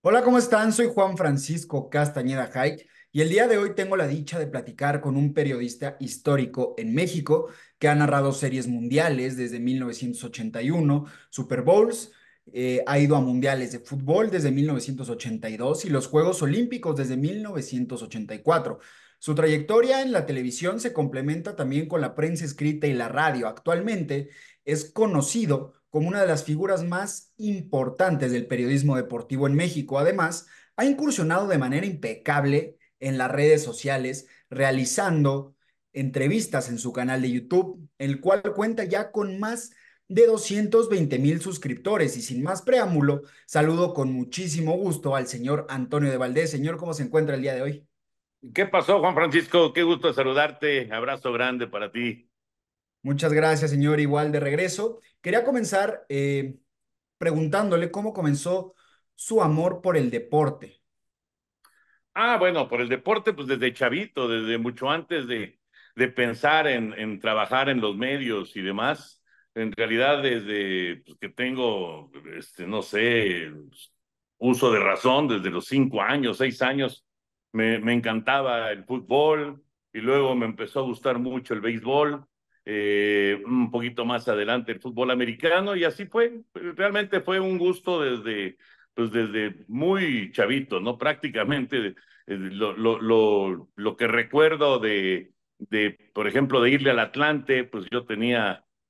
Hola, ¿cómo están? Soy Juan Francisco Castañeda Haidt y el día de hoy tengo la dicha de platicar con un periodista histórico en México que ha narrado series mundiales desde 1981, Super Bowls, ha ido a mundiales de fútbol desde 1982 y los Juegos Olímpicos desde 1984. Su trayectoria en la televisión se complementa también con la prensa escrita y la radio. Actualmente es conocido como una de las figuras más importantes del periodismo deportivo en México. Además, ha incursionado de manera impecable en las redes sociales, realizando entrevistas en su canal de YouTube, el cual cuenta ya con más de 220,000 suscriptores. Y sin más preámbulo, saludo con muchísimo gusto al señor Antonio de Valdés. Señor, ¿cómo se encuentra el día de hoy? ¿Qué pasó, Juan Francisco? Qué gusto saludarte. Abrazo grande para ti. Muchas gracias, señor. Igual de regreso. Quería comenzar preguntándole cómo comenzó su amor por el deporte. Bueno, por el deporte, pues desde chavito, desde mucho antes de pensar en trabajar en los medios y demás. En realidad, desde pues, que tengo, no sé, uso de razón, desde los 5 años, 6 años, me encantaba el fútbol y luego me empezó a gustar mucho el béisbol. Un poquito más adelante el fútbol americano y así fue. Realmente fue un gusto desde muy chavito, ¿no? Prácticamente lo que recuerdo por ejemplo, de irle al Atlante, pues yo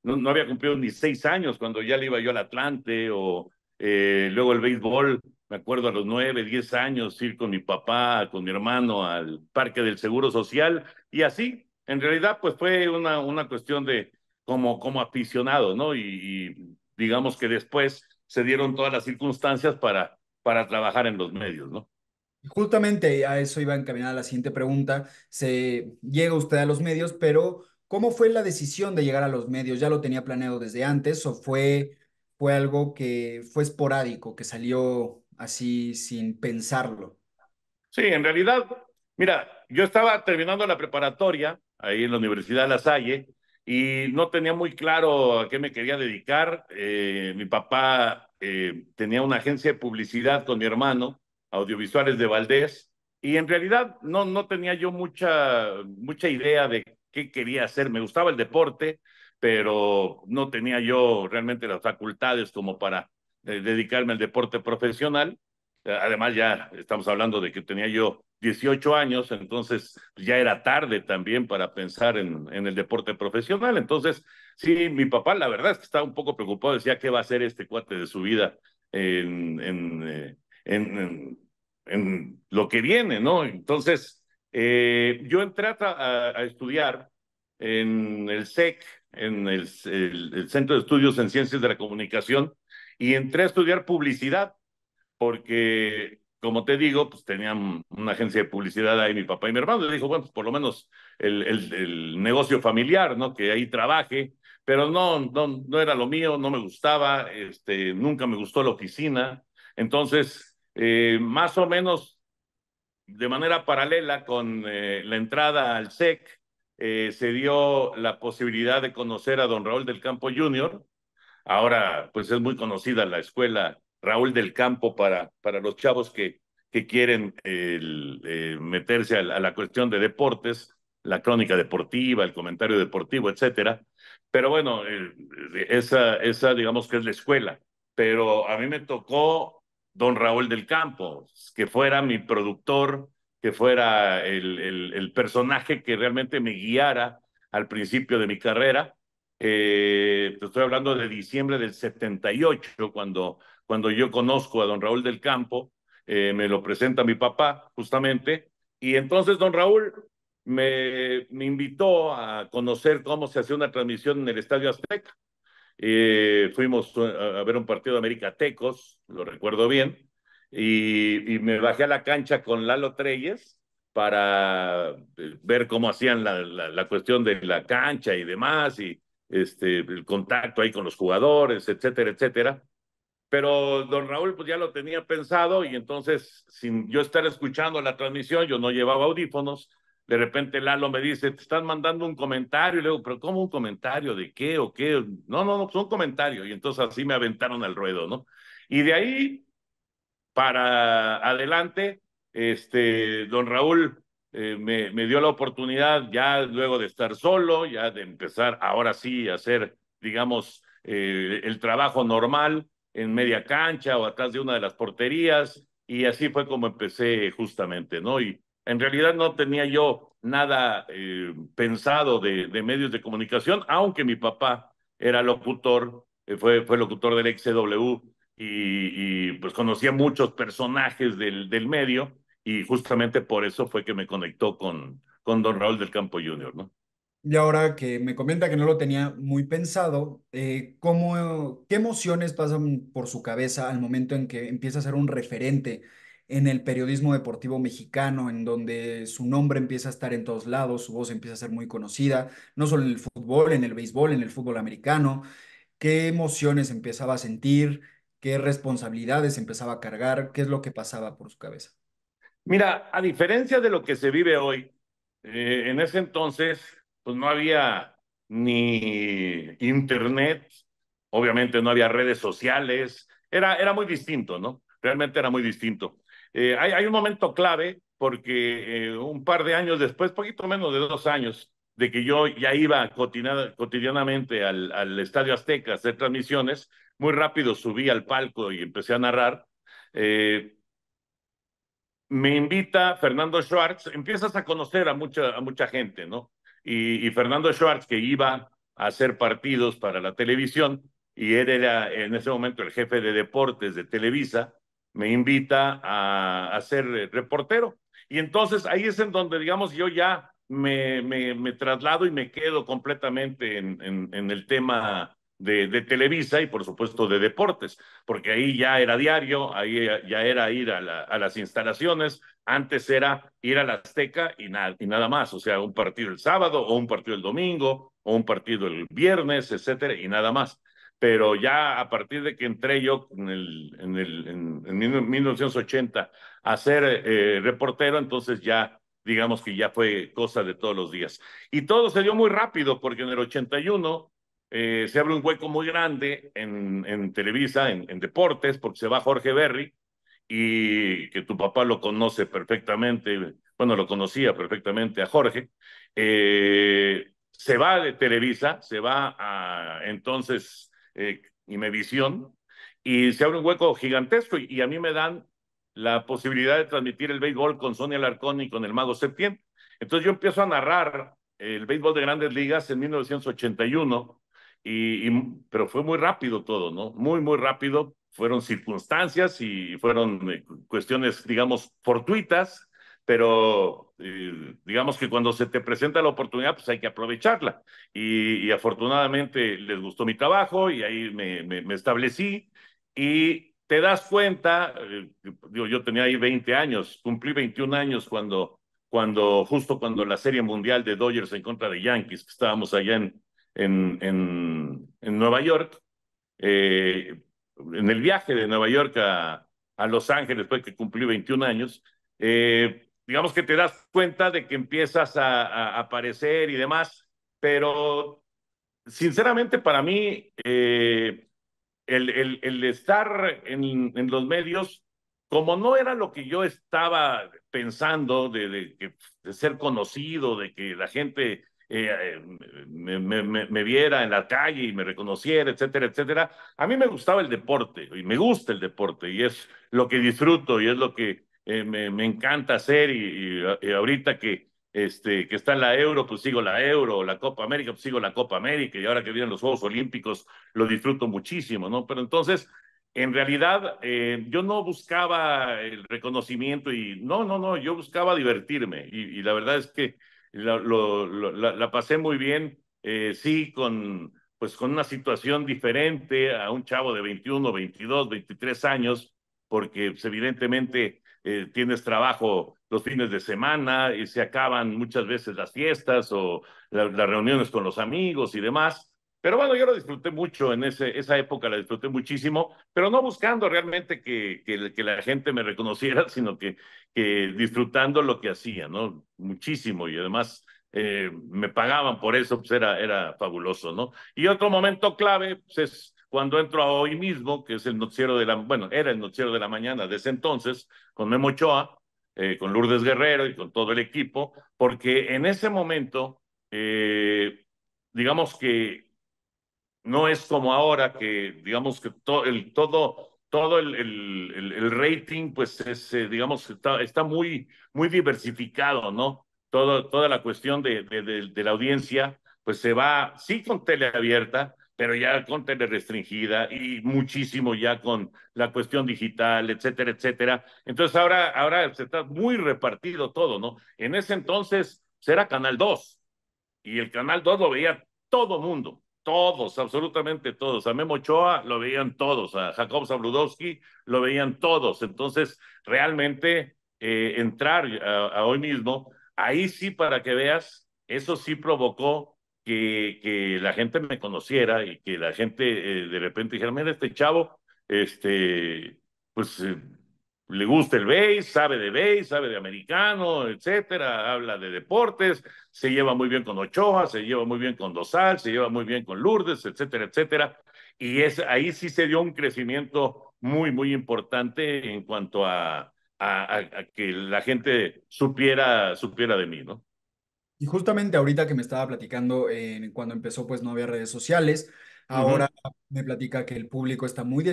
no había cumplido ni 6 años cuando ya le iba yo al Atlante, o luego el béisbol, me acuerdo a los 9, 10 años, ir con mi papá, con mi hermano al Parque del Seguro Social, y así, en realidad, pues fue una cuestión de como aficionado, ¿no? Y digamos que después se dieron todas las circunstancias para trabajar en los medios, ¿no? Justamente a eso iba encaminada la siguiente pregunta. Se llega usted a los medios, pero ¿cómo fue la decisión de llegar a los medios? ¿Ya lo tenía planeado desde antes o fue algo que fue esporádico, que salió así sin pensarlo? Sí, en realidad, mira, yo estaba terminando la preparatoria ahí en la Universidad de La Salle y no tenía muy claro a qué me quería dedicar. Mi papá tenía una agencia de publicidad con mi hermano, Audiovisuales de Valdés, y en realidad no tenía yo mucha idea de qué quería hacer. Me gustaba el deporte, pero no tenía yo realmente las facultades como para dedicarme al deporte profesional. Además, ya estamos hablando de que tenía yo 18 años, entonces ya era tarde también para pensar en el deporte profesional. Entonces, sí, mi papá, la verdad es que estaba un poco preocupado, decía qué va a hacer este cuate de su vida en, en, eh, en, en, en lo que viene, ¿no? Entonces, yo entré a estudiar en el SEC, en el Centro de Estudios en Ciencias de la Comunicación, y entré a estudiar publicidad porque, como te digo, pues tenían una agencia de publicidad ahí mi papá y mi hermano. Le dijo, bueno, pues por lo menos el negocio familiar, ¿no? Que ahí trabaje, pero no era lo mío, no me gustaba, nunca me gustó la oficina. Entonces, más o menos de manera paralela con la entrada al SEC, se dio la posibilidad de conocer a don Raúl del Campo Jr. Ahora, pues es muy conocida la escuela Raúl del Campo para los chavos que quieren meterse a la cuestión de deportes, la crónica deportiva, el comentario deportivo, etcétera. Pero bueno, esa digamos que es la escuela. Pero a mí me tocó don Raúl del Campo, que fuera mi productor, que fuera el personaje que realmente me guiara al principio de mi carrera. Te estoy hablando de diciembre del 78, cuando yo conozco a don Raúl del Campo. Me lo presenta mi papá, justamente, y entonces don Raúl me invitó a conocer cómo se hacía una transmisión en el Estadio Azteca. Fuimos a ver un partido de América Tecos, lo recuerdo bien, y me bajé a la cancha con Lalo Treyes para ver cómo hacían la cuestión de la cancha y demás, y el contacto ahí con los jugadores, etcétera, etcétera. Pero don Raúl pues ya lo tenía pensado y entonces sin yo estar escuchando la transmisión, yo no llevaba audífonos, de repente Lalo me dice, te están mandando un comentario, y luego, pero ¿cómo un comentario? ¿De qué o qué? No, pues un comentario, y entonces así me aventaron al ruedo, ¿no? Y de ahí para adelante, don Raúl me dio la oportunidad ya luego de estar solo, ya de empezar ahora sí a hacer, digamos, el trabajo normal en media cancha o atrás de una de las porterías, y así fue como empecé justamente, ¿no? Y en realidad no tenía yo nada pensado de medios de comunicación, aunque mi papá era locutor, fue locutor del XW pues conocía muchos personajes del medio y justamente por eso fue que me conectó con don Raúl del Campo Junior, ¿no? Y ahora que me comenta que no lo tenía muy pensado, ¿qué emociones pasan por su cabeza al momento en que empieza a ser un referente en el periodismo deportivo mexicano, en donde su nombre empieza a estar en todos lados, su voz empieza a ser muy conocida, no solo en el fútbol, en el béisbol, en el fútbol americano? ¿Qué emociones empezaba a sentir? ¿Qué responsabilidades empezaba a cargar? ¿Qué es lo que pasaba por su cabeza? Mira, a diferencia de lo que se vive hoy, en ese entonces, pues no había ni internet, obviamente no había redes sociales, era muy distinto, ¿no? Realmente era muy distinto. Hay un momento clave porque un par de años después, poquito menos de 2 años, de que yo ya iba cotidianamente al Estadio Azteca a hacer transmisiones, muy rápido subí al palco y empecé a narrar. Eh, Me invita Fernando Schwartz, empiezas a conocer a mucha gente, ¿no? Y Fernando Schwartz, que iba a hacer partidos para la televisión, y él era en ese momento el jefe de deportes de Televisa, me invita a ser reportero. Y entonces ahí es en donde, digamos, yo ya me traslado y me quedo completamente en el tema de Televisa y por supuesto de deportes, porque ahí ya era diario, ahí ya era ir a las instalaciones, antes era ir a la Azteca y nada más, o sea, un partido el sábado o un partido el domingo o un partido el viernes, etcétera, y nada más. Pero ya a partir de que entré yo en 1980 a ser reportero, entonces ya digamos que ya fue cosa de todos los días. Y todo se dio muy rápido, porque en el 81 se abre un hueco muy grande en Televisa, en deportes, porque se va Jorge Berry, y que tu papá lo conoce perfectamente, bueno, lo conocía perfectamente a Jorge. Se va de Televisa, se va a entonces Imevisión, y se abre un hueco gigantesco, y a mí me dan la posibilidad de transmitir el béisbol con Sonia Alarcón y con el Mago Septién. Entonces yo empiezo a narrar el béisbol de Grandes Ligas en 1981, pero fue muy rápido todo, ¿no? Muy, muy rápido. Fueron circunstancias y fueron cuestiones, digamos, fortuitas, pero digamos que cuando se te presenta la oportunidad, pues hay que aprovecharla. Y afortunadamente les gustó mi trabajo y ahí me establecí, y te das cuenta, digo, yo tenía ahí 20 años, cumplí 21 años justo cuando la Serie Mundial de Dodgers en contra de Yankees, que estábamos allá en Nueva York, en el viaje de Nueva York a Los Ángeles, después que cumplí 21 años, digamos que te das cuenta de que empiezas a aparecer y demás, pero sinceramente para mí, el estar en los medios, como no era lo que yo estaba pensando de ser conocido, de que la gente me viera en la calle y me reconociera, etcétera, etcétera, a mí me gustaba el deporte y me gusta el deporte y es lo que disfruto y es lo que me encanta hacer, y ahorita que está en la Euro, pues sigo la Euro, la Copa América, pues sigo la Copa América, y ahora que vienen los Juegos Olímpicos, lo disfruto muchísimo, ¿no? Pero entonces, en realidad, yo no buscaba el reconocimiento y no, no, no, yo buscaba divertirme, y la verdad es que la pasé muy bien, sí, pues con una situación diferente a un chavo de 21, 22, 23 años, porque pues, evidentemente tienes trabajo los fines de semana y se acaban muchas veces las fiestas o las reuniones con los amigos y demás. Pero bueno, yo lo disfruté mucho esa época, la disfruté muchísimo, pero no buscando realmente que la gente me reconociera, sino que disfrutando lo que hacía, ¿no? Muchísimo, y además me pagaban por eso, pues era fabuloso, ¿no? Y otro momento clave, pues es cuando entro a Hoy Mismo, que es el noticiero bueno, era el noticiero de la mañana de ese entonces, con Memo Ochoa, con Lourdes Guerrero y con todo el equipo, porque en ese momento, digamos que no es como ahora que, digamos que todo el rating, pues es, digamos, está muy diversificado, ¿no? Toda la cuestión de la audiencia, pues se va, sí con tele abierta, pero ya con tele restringida y muchísimo ya con la cuestión digital, etcétera, etcétera. Entonces ahora se está muy repartido todo, ¿no? En ese entonces era Canal 2 y el Canal 2 lo veía todo mundo, todos, absolutamente todos. A Memo Ochoa lo veían todos, a Jacob Zabludowski lo veían todos. Entonces, realmente entrar a Hoy Mismo, ahí sí para que veas, eso sí provocó que la gente me conociera y que la gente de repente dijera, mira, este chavo, pues le gusta el béis, sabe de americano, etcétera, habla de deportes, se lleva muy bien con Ochoa, se lleva muy bien con Dosal, se lleva muy bien con Lourdes, etcétera, etcétera. Y ahí sí se dio un crecimiento muy importante en cuanto a que la gente supiera de mí, ¿no? Y justamente ahorita que me estaba platicando, cuando empezó, pues no había redes sociales. Ujú. Ahora me platica que el público está muy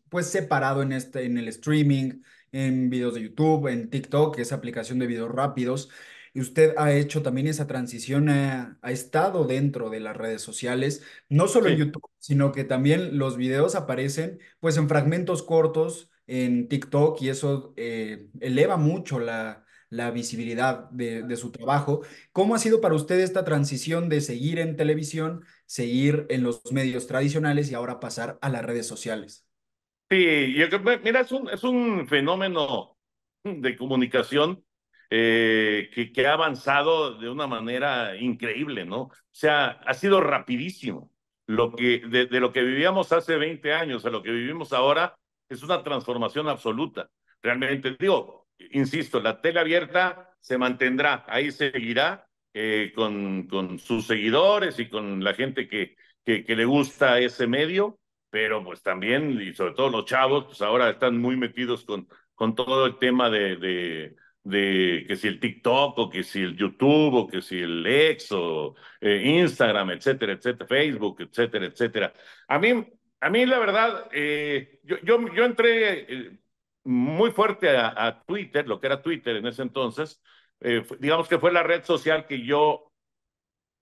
pues separado en el streaming, en videos de YouTube, en TikTok, esa aplicación de videos rápidos. Y usted ha hecho también esa transición, ha estado dentro de las redes sociales, no solo en Sí. YouTube, sino que también los videos aparecen pues en fragmentos cortos en TikTok y eso eleva mucho la visibilidad de su trabajo. ¿Cómo ha sido para usted esta transición de seguir en televisión, seguir en los medios tradicionales y ahora pasar a las redes sociales? Sí, mira, es un fenómeno de comunicación que ha avanzado de una manera increíble, ¿no? O sea, ha sido rapidísimo. De lo que vivíamos hace 20 años a lo que vivimos ahora es una transformación absoluta. Realmente, digo, insisto, la tele abierta se mantendrá, ahí seguirá con sus seguidores y con la gente que le gusta ese medio, pero pues también, y sobre todo los chavos, pues ahora están muy metidos con todo el tema de que si el TikTok, o que si el YouTube, o que si el X, o Instagram, etcétera, etcétera, Facebook, etcétera, etcétera. A mí, a mí la verdad, yo entré muy fuerte a Twitter, lo que era Twitter en ese entonces, digamos que fue la red social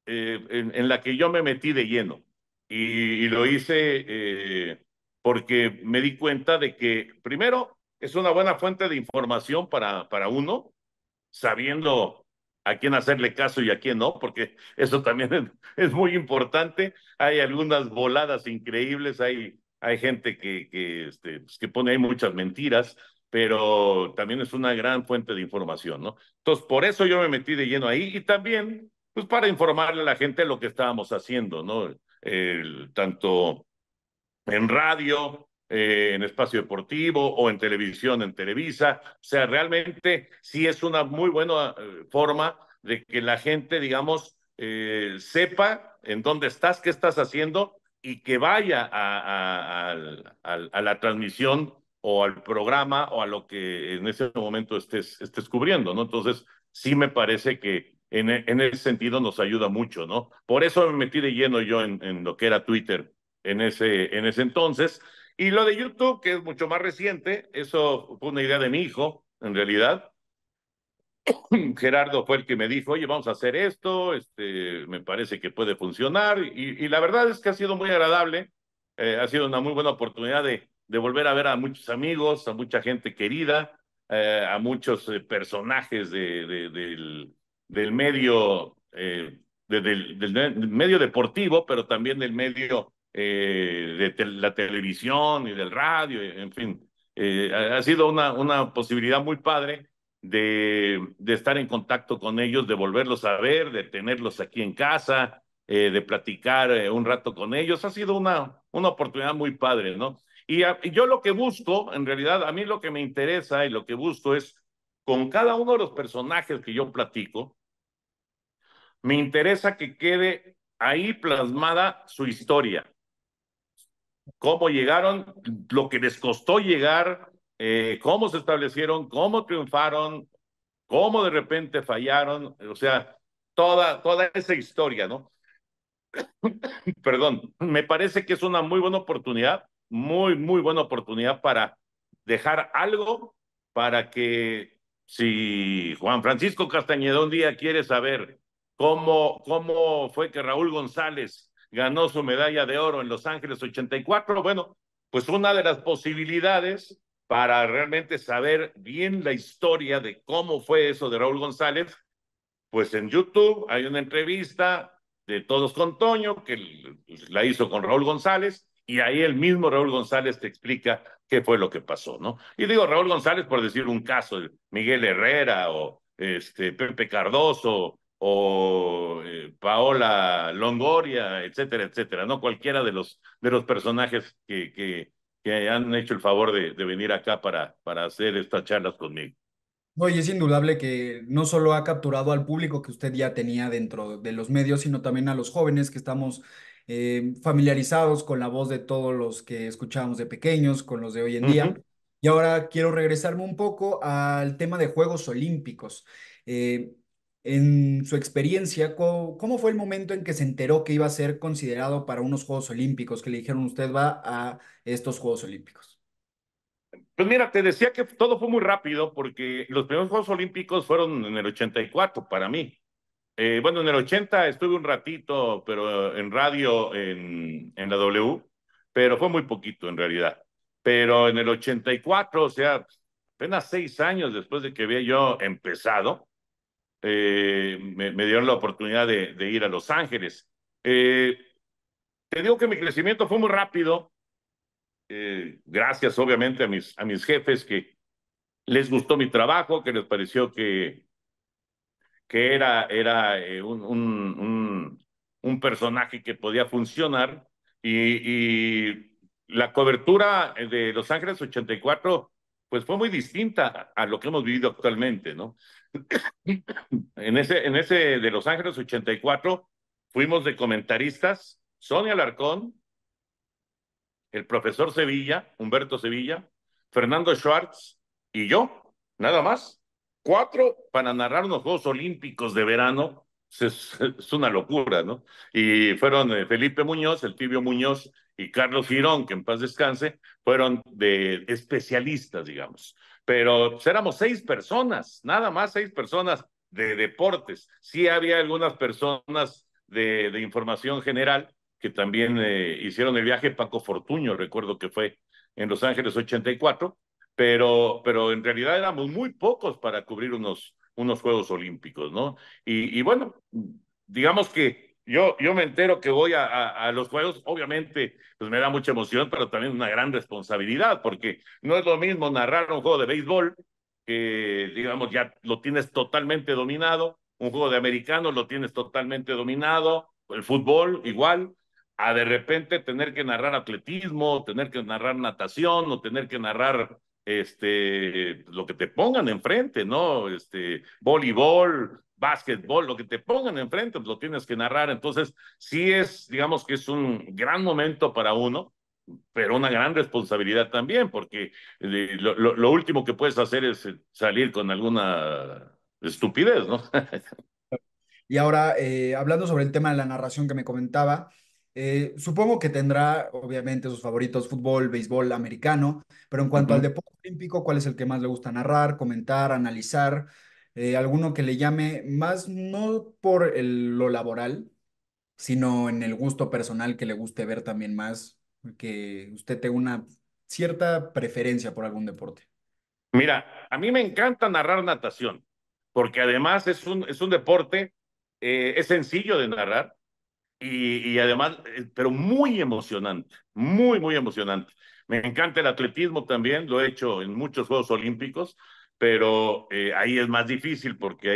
en la que yo me metí de lleno. Y lo hice porque me di cuenta de que, primero, es una buena fuente de información para uno, sabiendo a quién hacerle caso y a quién no, porque eso también es muy importante. Hay algunas voladas increíbles, hay gente pues, que pone ahí muchas mentiras, pero también es una gran fuente de información, ¿no? Entonces, por eso yo me metí de lleno ahí y también, pues, para informarle a la gente lo que estábamos haciendo, ¿no? Tanto en radio, en espacio deportivo o en televisión, en Televisa. O sea, realmente sí es una muy buena forma de que la gente, digamos, sepa en dónde estás, qué estás haciendo y que vaya a la transmisión o al programa o a lo que en ese momento estés cubriendo, ¿no? Entonces, sí me parece que en ese sentido nos ayuda mucho, ¿no? Por eso me metí de lleno yo en lo que era Twitter en ese entonces. Y lo de YouTube, que es mucho más reciente, eso fue una idea de mi hijo, en realidad. Gerardo fue el que me dijo, oye, vamos a hacer esto, me parece que puede funcionar. Y la verdad es que ha sido muy agradable, ha sido una muy buena oportunidad de volver a ver a muchos amigos, a mucha gente querida, a muchos personajes del medio, del medio deportivo, pero también del medio la televisión y del radio, en fin. Ha sido una posibilidad muy padre de estar en contacto con ellos, de volverlos a ver, de tenerlos aquí en casa, de platicar un rato con ellos. Ha sido una oportunidad muy padre, ¿no? Y yo lo que busco, en realidad, a mí lo que me interesa y lo que busco es, con cada uno de los personajes que yo platico, me interesa que quede ahí plasmada su historia, cómo llegaron, lo que les costó llegar, cómo se establecieron, cómo triunfaron, cómo de repente fallaron, o sea, toda esa historia, ¿no? Perdón, me parece que es una muy buena oportunidad, muy buena oportunidad para dejar algo para que si Juan Francisco Castañeda un día quiere saber cómo fue que Raúl González ganó su medalla de oro en Los Ángeles 84, bueno, pues una de las posibilidades para realmente saber bien la historia de cómo fue eso de Raúl González, pues en YouTube hay una entrevista de Todos con Toño que la hizo con Raúl González y ahí el mismo Raúl González te explica qué fue lo que pasó, ¿no? Y digo Raúl González por decir un caso, Miguel Herrera o Pepe Cardoso o Paola Longoria, etcétera, etcétera, ¿no? Cualquiera de los personajes que han hecho el favor de venir acá para hacer estas charlas conmigo. No, y es indudable que no solo ha capturado al público que usted ya tenía dentro de los medios, sino también a los jóvenes que estamos familiarizados con la voz de todos los que escuchábamos de pequeños, con los de hoy en Uh día. -huh. Y ahora quiero regresarme un poco al tema de Juegos Olímpicos. Eh, en su experiencia, ¿cómo fue el momento en que se enteró que iba a ser considerado para unos Juegos Olímpicos, que le dijeron usted va a estos Juegos Olímpicos? Pues mira, te decía que todo fue muy rápido porque los primeros Juegos Olímpicos fueron en el 84 para mí. Bueno, en el 80 estuve un ratito, pero en radio en la W, pero fue muy poquito en realidad. Pero en el 84, o sea, apenas 6 años después de que había yo empezado, me dieron la oportunidad de ir a Los Ángeles. Eh, Te digo que mi crecimiento fue muy rápido, gracias obviamente a mis jefes que les gustó mi trabajo, que les pareció que era un personaje que podía funcionar y la cobertura de Los Ángeles 84 pues fue muy distinta a lo que hemos vivido actualmente, ¿no? En ese de Los Ángeles 84 fuimos de comentaristas Sonia Alarcón, el profesor Sevilla, Humberto Sevilla, Fernando Schwartz y yo, nada más. Cuatro para narrar unos Juegos Olímpicos de verano. Es una locura, ¿no? Y fueron Felipe Muñoz, el Tibio Muñoz y Carlos Girón, que en paz descanse, fueron de especialistas, digamos. Pero pues, éramos 6 personas, nada más 6 personas de deportes. Sí había algunas personas de información general, que también hicieron el viaje, Paco Fortuño, recuerdo que fue en Los Ángeles 84, pero en realidad éramos muy pocos para cubrir unos Juegos Olímpicos, ¿no? Y bueno, digamos que yo me entero que voy a los Juegos, obviamente, pues me da mucha emoción, pero también una gran responsabilidad, porque no es lo mismo narrar un juego de béisbol, que digamos ya lo tienes totalmente dominado, un juego de americano lo tienes totalmente dominado, el fútbol igual, a de repente tener que narrar atletismo, tener que narrar natación o tener que narrar lo que te pongan enfrente, ¿no? Voleibol, básquetbol, lo que te pongan enfrente, pues lo tienes que narrar. Entonces, sí es, digamos que es un gran momento para uno, pero una gran responsabilidad también, porque lo último que puedes hacer es salir con alguna estupidez, ¿no? Y ahora, hablando sobre el tema de la narración que me comentaba, supongo que tendrá, obviamente, sus favoritos, fútbol, béisbol, americano, pero en Uh cuanto al -huh. deporte olímpico, ¿cuál es el que más le gusta narrar, comentar, analizar? Alguno que le llame más, no por lo laboral, sino en el gusto personal que le guste ver también más, que usted tenga una cierta preferencia por algún deporte. Mira, a mí me encanta narrar natación, porque además es un deporte, es sencillo de narrar y además, pero muy emocionante, muy emocionante. Me encanta el atletismo también, lo he hecho en muchos Juegos Olímpicos, pero ahí es más difícil porque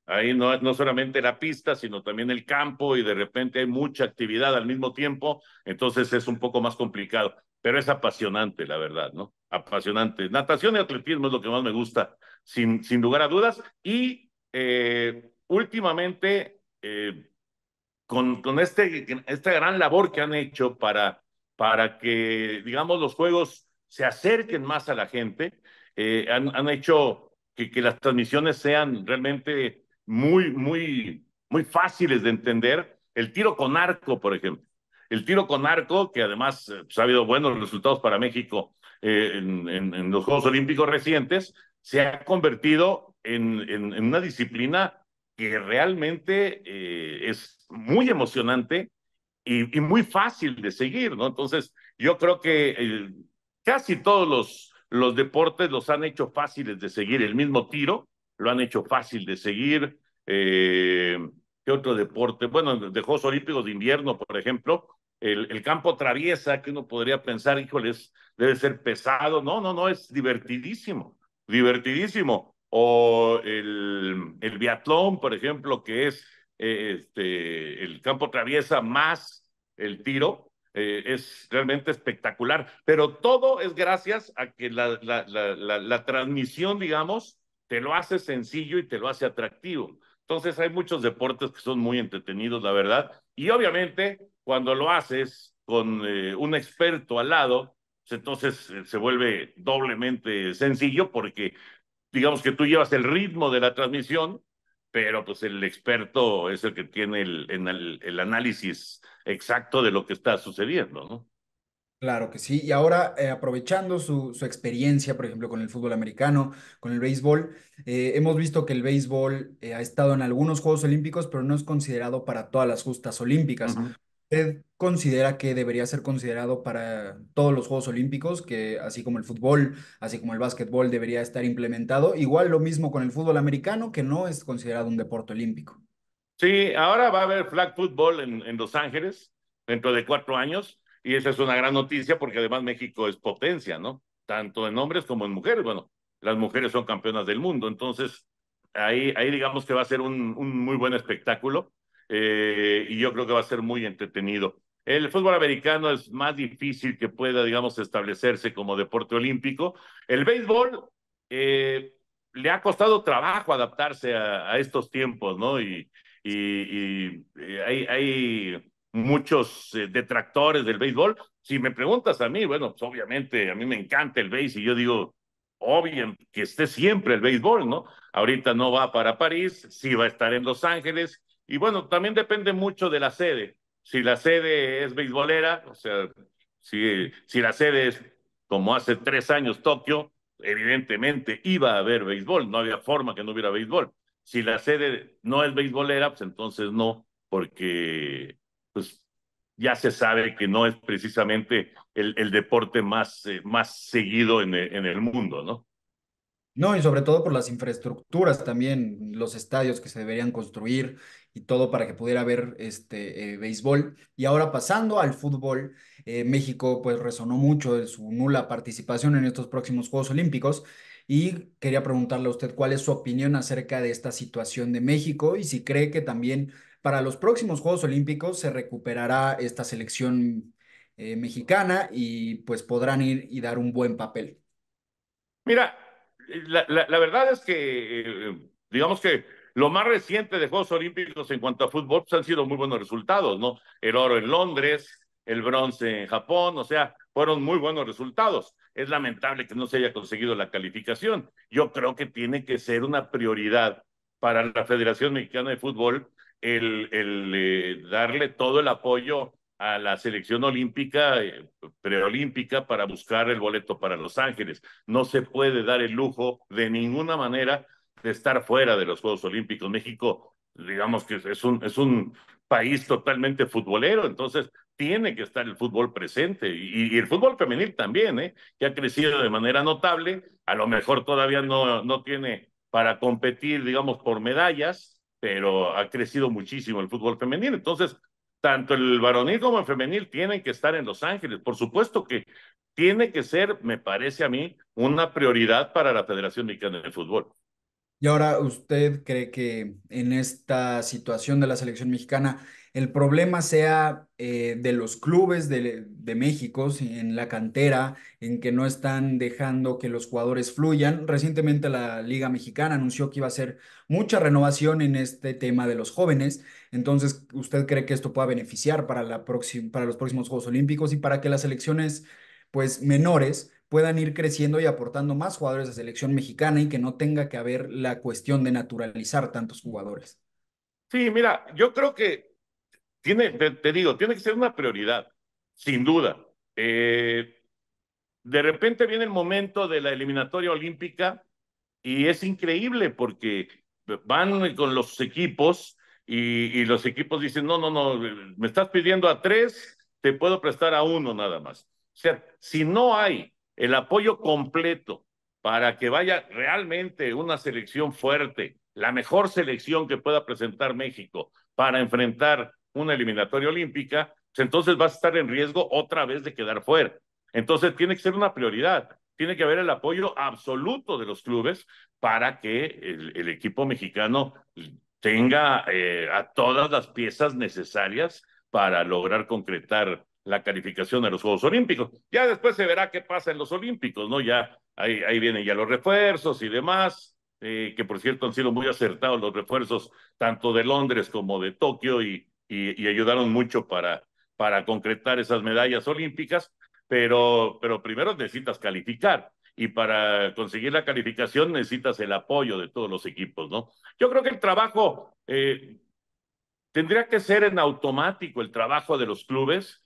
ahí no solamente la pista, sino también el campo y de repente hay mucha actividad al mismo tiempo, entonces es un poco más complicado, pero es apasionante, la verdad, ¿no? Apasionante. Natación y atletismo es lo que más me gusta, sin lugar a dudas, y últimamente... con esta gran labor que han hecho para para que, digamos, los juegos se acerquen más a la gente. Han hecho que las transmisiones sean realmente muy fáciles de entender. El tiro con arco, por ejemplo. El tiro con arco, que además pues, ha habido buenos resultados para México en los Juegos Olímpicos recientes, se ha convertido en una disciplina que realmente es muy emocionante y muy fácil de seguir, ¿no? Entonces, yo creo que casi todos los deportes los han hecho fáciles de seguir. El mismo tiro lo han hecho fácil de seguir. Eh, ¿Qué otro deporte? Bueno, de Juegos Olímpicos de invierno, por ejemplo, el campo traviesa, que uno podría pensar, híjoles, debe ser pesado. No, no, no, es divertidísimo, divertidísimo. O el biatlón, por ejemplo, que es el campo traviesa más el tiro, es realmente espectacular. Pero todo es gracias a que la transmisión, digamos, te lo hace sencillo y te lo hace atractivo. Entonces hay muchos deportes que son muy entretenidos, la verdad. Y obviamente cuando lo haces con un experto al lado, pues entonces se vuelve doblemente sencillo porque digamos que tú llevas el ritmo de la transmisión, pero pues el experto es el que tiene el análisis exacto de lo que está sucediendo, ¿no? Claro que sí. Y ahora, aprovechando su experiencia, por ejemplo, con el fútbol americano, con el béisbol, hemos visto que el béisbol ha estado en algunos Juegos Olímpicos, pero no es considerado para todas las justas olímpicas. Uh-huh. ¿Usted considera que debería ser considerado para todos los Juegos Olímpicos, que así como el fútbol, así como el básquetbol, debería estar implementado? Igual lo mismo con el fútbol americano, que no es considerado un deporte olímpico. Sí, ahora va a haber flag football en Los Ángeles dentro de 4 años y esa es una gran noticia porque además México es potencia, ¿no? Tanto en hombres como en mujeres. Bueno, las mujeres son campeonas del mundo, entonces ahí digamos que va a ser un muy buen espectáculo y yo creo que va a ser muy entretenido. El fútbol americano es más difícil que pueda, digamos, establecerse como deporte olímpico. El béisbol eh, le ha costado trabajo adaptarse a estos tiempos, ¿no? Hay muchos detractores del béisbol. Si me preguntas a mí, bueno, pues obviamente a mí me encanta el béis y yo digo, obvio que esté siempre el béisbol, ¿no? Ahorita no va para París, sí va a estar en Los Ángeles y bueno, también depende mucho de la sede. Si la sede es beisbolera, o sea, si la sede es como hace 3 años Tokio, evidentemente iba a haber béisbol, no había forma que no hubiera béisbol. Si la sede no es beisbolera, pues entonces no, porque pues ya se sabe que no es precisamente el deporte más seguido en el mundo, ¿no? No, y sobre todo por las infraestructuras también, los estadios que se deberían construir y todo para que pudiera haber béisbol. Y ahora pasando al fútbol, México pues resonó mucho de su nula participación en estos próximos Juegos Olímpicos y quería preguntarle a usted cuál es su opinión acerca de esta situación de México y si cree que también para los próximos Juegos Olímpicos se recuperará esta selección mexicana y pues podrán ir y dar un buen papel. Mira, la verdad es que, digamos que lo más reciente de Juegos Olímpicos en cuanto a fútbol pues han sido muy buenos resultados, ¿no? El oro en Londres, el bronce en Japón, o sea, fueron muy buenos resultados. Es lamentable que no se haya conseguido la calificación. Yo creo que tiene que ser una prioridad para la Federación Mexicana de Fútbol el darle todo el apoyo a la selección olímpica, preolímpica, para buscar el boleto para Los Ángeles. No se puede dar el lujo de ninguna manera de estar fuera de los Juegos Olímpicos. México, digamos que es un país totalmente futbolero, entonces tiene que estar el fútbol presente y el fútbol femenil también, que ha crecido de manera notable, a lo mejor todavía no tiene para competir, digamos, por medallas, pero ha crecido muchísimo el fútbol femenil. Entonces, tanto el varonil como el femenil tienen que estar en Los Ángeles. Por supuesto que tiene que ser, me parece a mí, una prioridad para la Federación Mexicana de Fútbol. Y ahora, ¿usted cree que en esta situación de la selección mexicana el problema sea de los clubes de México, si en la cantera, en que no están dejando que los jugadores fluyan? Recientemente la Liga Mexicana anunció que iba a hacer mucha renovación en este tema de los jóvenes. Entonces, ¿usted cree que esto pueda beneficiar para para los próximos Juegos Olímpicos y para que las selecciones, pues, menores puedan ir creciendo y aportando más jugadores de selección mexicana y que no tenga que haber la cuestión de naturalizar tantos jugadores? Sí, mira, yo creo que te digo, tiene que ser una prioridad, sin duda. De repente viene el momento de la eliminatoria olímpica y es increíble porque van con los equipos y los equipos dicen, no, no, no, me estás pidiendo a tres, te puedo prestar a uno nada más. O sea, si no hay el apoyo completo para que vaya realmente una selección fuerte, la mejor selección que pueda presentar México para enfrentar una eliminatoria olímpica, pues entonces vas a estar en riesgo otra vez de quedar fuera. Entonces tiene que ser una prioridad, tiene que haber el apoyo absoluto de los clubes para que el equipo mexicano tenga a todas las piezas necesarias para lograr concretar la calificación de los Juegos Olímpicos. Ya después se verá qué pasa en los Olímpicos, ¿no? Ya ahí vienen ya los refuerzos y demás, que por cierto han sido muy acertados los refuerzos tanto de Londres como de Tokio y ayudaron mucho para concretar esas medallas olímpicas, pero primero necesitas calificar y para conseguir la calificación necesitas el apoyo de todos los equipos, ¿no? Yo creo que el trabajo tendría que ser en automático, el trabajo de los clubes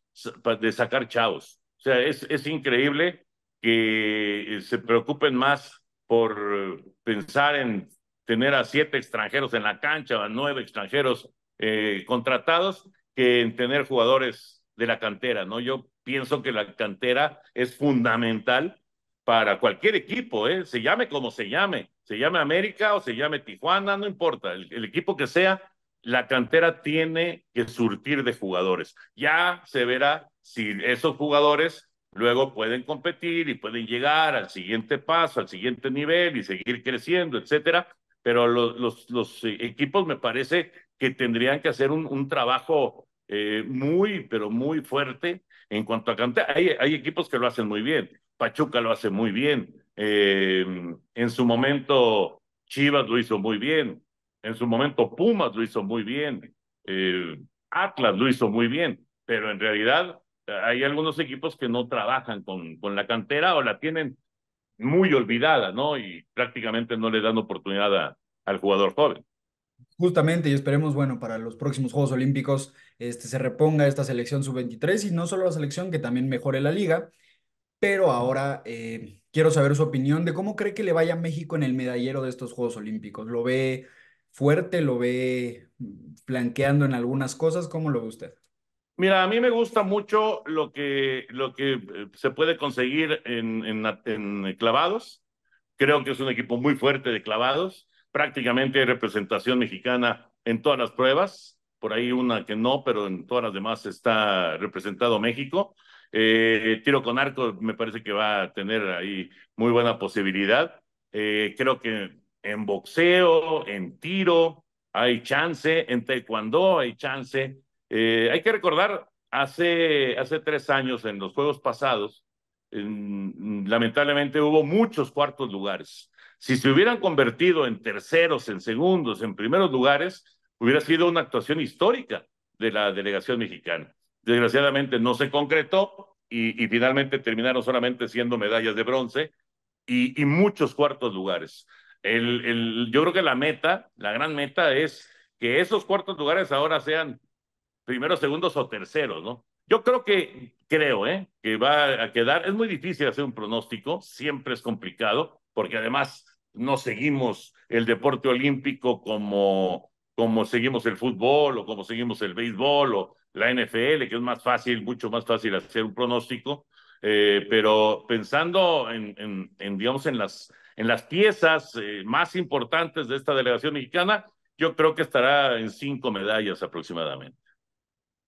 de sacar chavos. O sea, es increíble que se preocupen más por pensar en tener a 7 extranjeros en la cancha o a 9 extranjeros contratados que en tener jugadores de la cantera, ¿no? Yo pienso que la cantera es fundamental para cualquier equipo, ¿eh? Se llame como se llame América o se llame Tijuana, no importa, el equipo que sea, la cantera tiene que surtir de jugadores. Ya se verá si esos jugadores luego pueden competir y pueden llegar al siguiente paso, al siguiente nivel y seguir creciendo, etcétera. Pero los equipos me parece que tendrían que hacer un trabajo muy, pero muy fuerte en cuanto a cantera. Hay equipos que lo hacen muy bien. Pachuca lo hace muy bien. En su momento, Chivas lo hizo muy bien. En su momento Pumas lo hizo muy bien, eh, Atlas lo hizo muy bien, pero en realidad hay algunos equipos que no trabajan con la cantera o la tienen muy olvidada, ¿no? Y prácticamente no le dan oportunidad al jugador joven. Justamente, y esperemos, bueno, para los próximos Juegos Olímpicos, se reponga esta selección sub-23 y no solo la selección, que también mejore la liga. Pero ahora quiero saber su opinión de cómo cree que le vaya a México en el medallero de estos Juegos Olímpicos. ¿Lo ve fuerte? ¿Lo ve flanqueando en algunas cosas? ¿Cómo lo ve usted? Mira, a mí me gusta mucho lo que se puede conseguir en clavados. Creo que es un equipo muy fuerte de clavados. Prácticamente hay representación mexicana en todas las pruebas. Por ahí una que no, pero en todas las demás está representado México. Tiro con arco me parece que va a tener ahí muy buena posibilidad. Creo que en boxeo, en tiro, hay chance. En taekwondo hay chance. Hay que recordar, hace 3 años en los Juegos pasados, lamentablemente hubo muchos cuartos lugares. Si se hubieran convertido en terceros, en segundos, en primeros lugares, hubiera sido una actuación histórica de la delegación mexicana. Desgraciadamente no se concretó y finalmente terminaron solamente siendo medallas de bronce y muchos cuartos lugares. Yo creo que la meta, la gran meta es que esos cuartos lugares ahora sean primeros, segundos o terceros, ¿no? Yo que va a quedar, es muy difícil hacer un pronóstico, siempre es complicado, porque además no seguimos el deporte olímpico como seguimos el fútbol o como seguimos el béisbol o la NFL, que es más fácil, mucho más fácil hacer un pronóstico, pero pensando digamos, en las piezas más importantes de esta delegación mexicana, yo creo que estará en 5 medallas aproximadamente.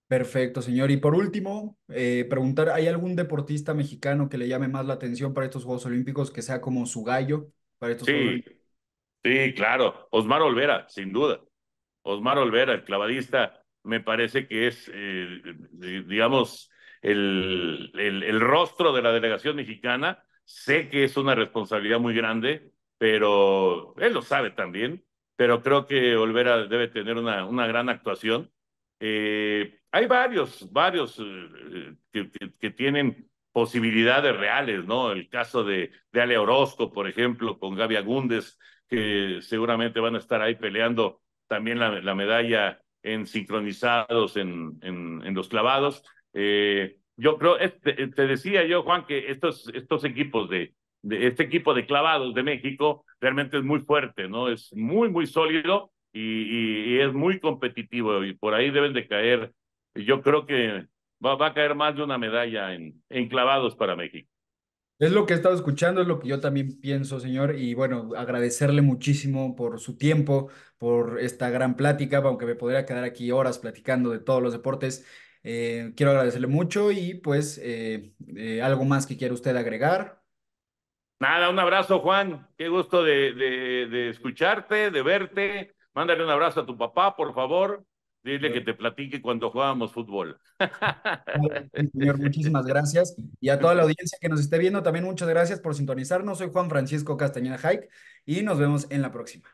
Perfecto, señor. Y por último, preguntar, ¿hay algún deportista mexicano que le llame más la atención para estos Juegos Olímpicos, que sea como su gallo para estos Juegos Sí, Olímpicos? Sí, claro. Osmar Olvera, sin duda. Osmar Olvera, el clavadista, me parece que es, digamos, el rostro de la delegación mexicana. Sé que es una responsabilidad muy grande, pero él lo sabe también. Pero creo que Olvera debe tener una gran actuación. Hay varios que tienen posibilidades reales, ¿no? El caso de Ale Orozco, por ejemplo, con Gaby Agúndez, que seguramente van a estar ahí peleando también la medalla en sincronizados en los clavados. Yo creo, te decía yo, Juan, que estos equipos este equipo de clavados de México realmente es muy fuerte, ¿no? Es muy sólido y es muy competitivo y por ahí deben de caer. Yo creo que va a caer más de una medalla en clavados para México. Es lo que he estado escuchando, es lo que yo también pienso, señor, y bueno, agradecerle muchísimo por su tiempo, por esta gran plática, aunque me podría quedar aquí horas platicando de todos los deportes. Quiero agradecerle mucho y pues algo más que quiera usted agregar. Nada, un abrazo, Juan. Qué gusto de escucharte, de verte. Mándale un abrazo a tu papá, por favor. Dile que te platique cuando jugábamos fútbol. Sí, señor, muchísimas gracias. Y a toda la audiencia que nos esté viendo, también muchas gracias por sintonizarnos. Soy Juan Francisco Castañeda Haik y nos vemos en la próxima.